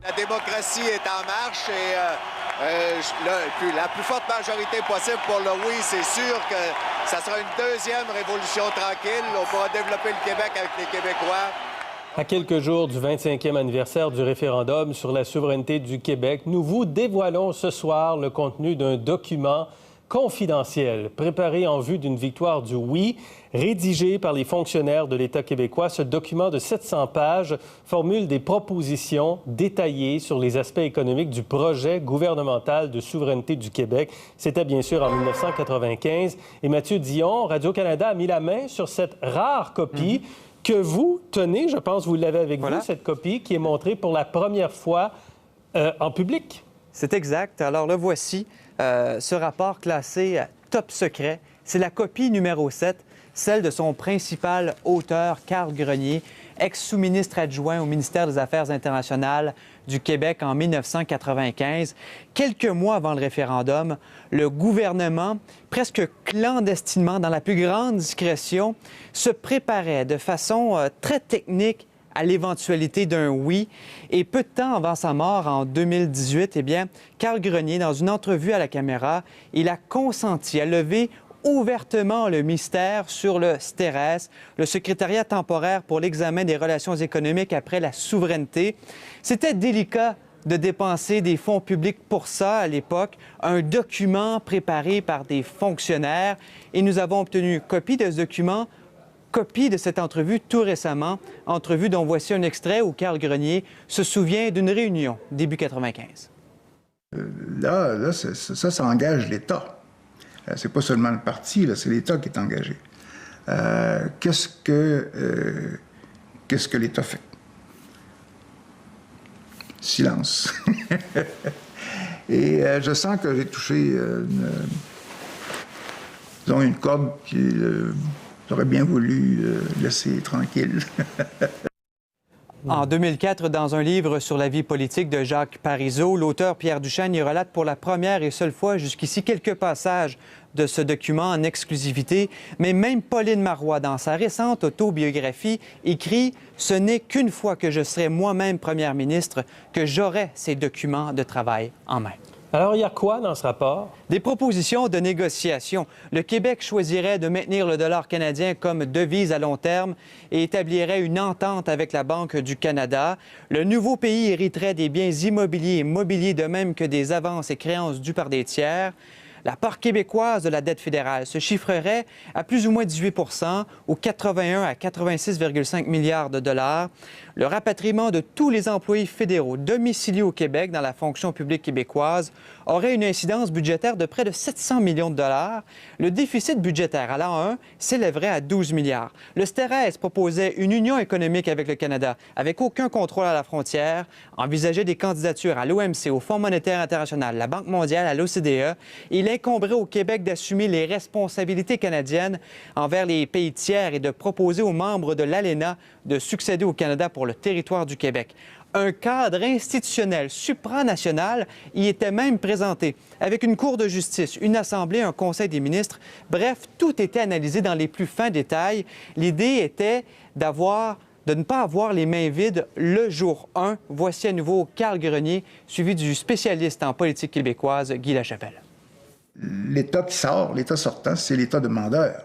La démocratie est en marche et la plus forte majorité possible pour le oui, c'est sûr que ça sera une deuxième révolution tranquille. On pourra développer le Québec avec les Québécois. À quelques jours du 25e anniversaire du référendum sur la souveraineté du Québec, nous vous dévoilons ce soir le contenu d'un document confidentiel préparé en vue d'une victoire du oui, rédigé par les fonctionnaires de l'État québécois. Ce document de 700 pages formule des propositions détaillées sur les aspects économiques du projet gouvernemental de souveraineté du Québec. C'était bien sûr en 1995. Et Mathieu Dion, Radio-Canada a mis la main sur cette rare copie que vous tenez, je pense que vous l'avez avec vous, cette copie qui est montrée pour la première fois en public. C'est exact. Alors le voici, ce rapport classé top secret. C'est la copie numéro 7, celle de son principal auteur, Carl Grenier, ex-sous-ministre adjoint au ministère des Affaires internationales du Québec en 1995. Quelques mois avant le référendum, le gouvernement, presque clandestinement, dans la plus grande discrétion, se préparait de façon très technique à l'éventualité d'un oui. Et peu de temps avant sa mort, en 2018, eh bien, Carl Grenier, dans une entrevue à la caméra, il a consenti à lever ouvertement le mystère sur le STERES, le secrétariat temporaire pour l'examen des relations économiques après la souveraineté. C'était délicat de dépenser des fonds publics pour ça à l'époque, un document préparé par des fonctionnaires. Et nous avons obtenu copie de ce document, copie de cette entrevue tout récemment, entrevue dont voici un extrait où Carl Grenier se souvient d'une réunion début 95. Ça engage l'État. C'est pas seulement le parti, c'est l'État qui est engagé. Qu'est-ce que l'État fait? Silence. Et je sens que j'ai touché une corde qui j'aurais bien voulu laisser tranquille. En 2004, dans un livre sur la vie politique de Jacques Parizeau, l'auteur Pierre Duchesne y relate pour la première et seule fois jusqu'ici quelques passages de ce document en exclusivité. Mais même Pauline Marois, dans sa récente autobiographie, écrit « Ce n'est qu'une fois que je serai moi-même première ministre que j'aurai ces documents de travail en main ». Alors, il y a quoi dans ce rapport? Des propositions de négociation. Le Québec choisirait de maintenir le dollar canadien comme devise à long terme et établirait une entente avec la Banque du Canada. Le nouveau pays hériterait des biens immobiliers et mobiliers de même que des avances et créances dues par des tiers. La part québécoise de la dette fédérale se chiffrerait à plus ou moins 18 ou 81 à 86,5 milliards de dollars. Le rapatriement de tous les employés fédéraux domiciliés au Québec dans la fonction publique québécoise aurait une incidence budgétaire de près de 700 millions de dollars. Le déficit budgétaire à l'an 1 s'élèverait à 12 milliards. Le STERES proposait une union économique avec le Canada, avec aucun contrôle à la frontière, envisageait des candidatures à l'OMC, au Fonds monétaire international, la Banque mondiale, à l'OCDE. Il incomberait au Québec d'assumer les responsabilités canadiennes envers les pays tiers et de proposer aux membres de l'ALENA de succéder au Canada pour le territoire du Québec. Un cadre institutionnel supranational y était même présenté, avec une Cour de justice, une Assemblée, un Conseil des ministres. Bref, tout était analysé dans les plus fins détails. L'idée était de ne pas avoir les mains vides le jour 1. Voici à nouveau Carl Grenier, suivi du spécialiste en politique québécoise, Guy Lachapelle. L'État qui sort, l'État sortant, c'est l'État demandeur.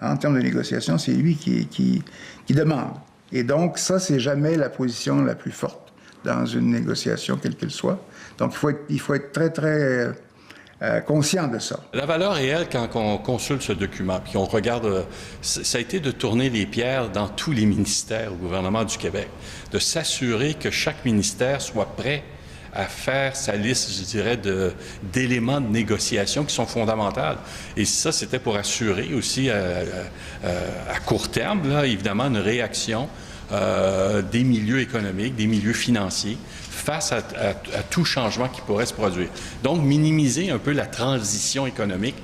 En termes de négociation, c'est lui qui demande. Et donc, ça, c'est jamais la position la plus forte dans une négociation, quelle qu'elle soit. Donc, il faut être très, très conscient de ça. La valeur réelle, quand on consulte ce document, puis on regarde, ça a été de tourner les pierres dans tous les ministères au gouvernement du Québec, de s'assurer que chaque ministère soit prêt à faire sa liste, je dirais, d'éléments de négociation qui sont fondamentaux. Et ça, c'était pour assurer aussi à court terme, là, évidemment, une réaction des milieux économiques, des milieux financiers, face à tout changement qui pourrait se produire. Donc, minimiser un peu la transition économique.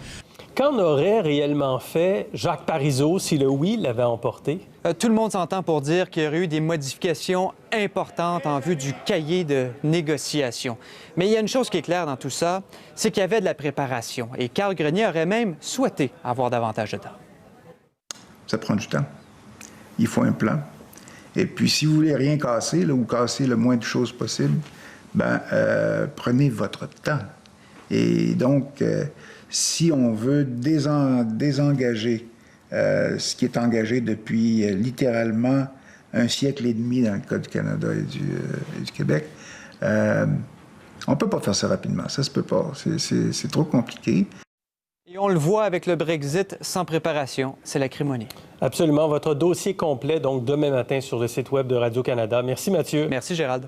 Qu'en aurait réellement fait Jacques Parizeau si le oui l'avait emporté? Tout le monde s'entend pour dire qu'il y aurait eu des modifications importantes en vue du cahier de négociation. Mais il y a une chose qui est claire dans tout ça, c'est qu'il y avait de la préparation. Et Carl Grenier aurait même souhaité avoir davantage de temps. Ça prend du temps. Il faut un plan. Et puis, si vous voulez rien casser, là, ou casser le moins de choses possible, prenez votre temps. Et donc, si on veut désengager ce qui est engagé depuis littéralement un siècle et demi dans le cas du Canada et du Québec, on ne peut pas faire ça rapidement. Ça se peut pas. C'est trop compliqué. Et on le voit avec le Brexit sans préparation, c'est l'acrimonie. Absolument. Votre dossier complet, donc demain matin sur le site web de Radio-Canada. Merci Mathieu. Merci Gérald.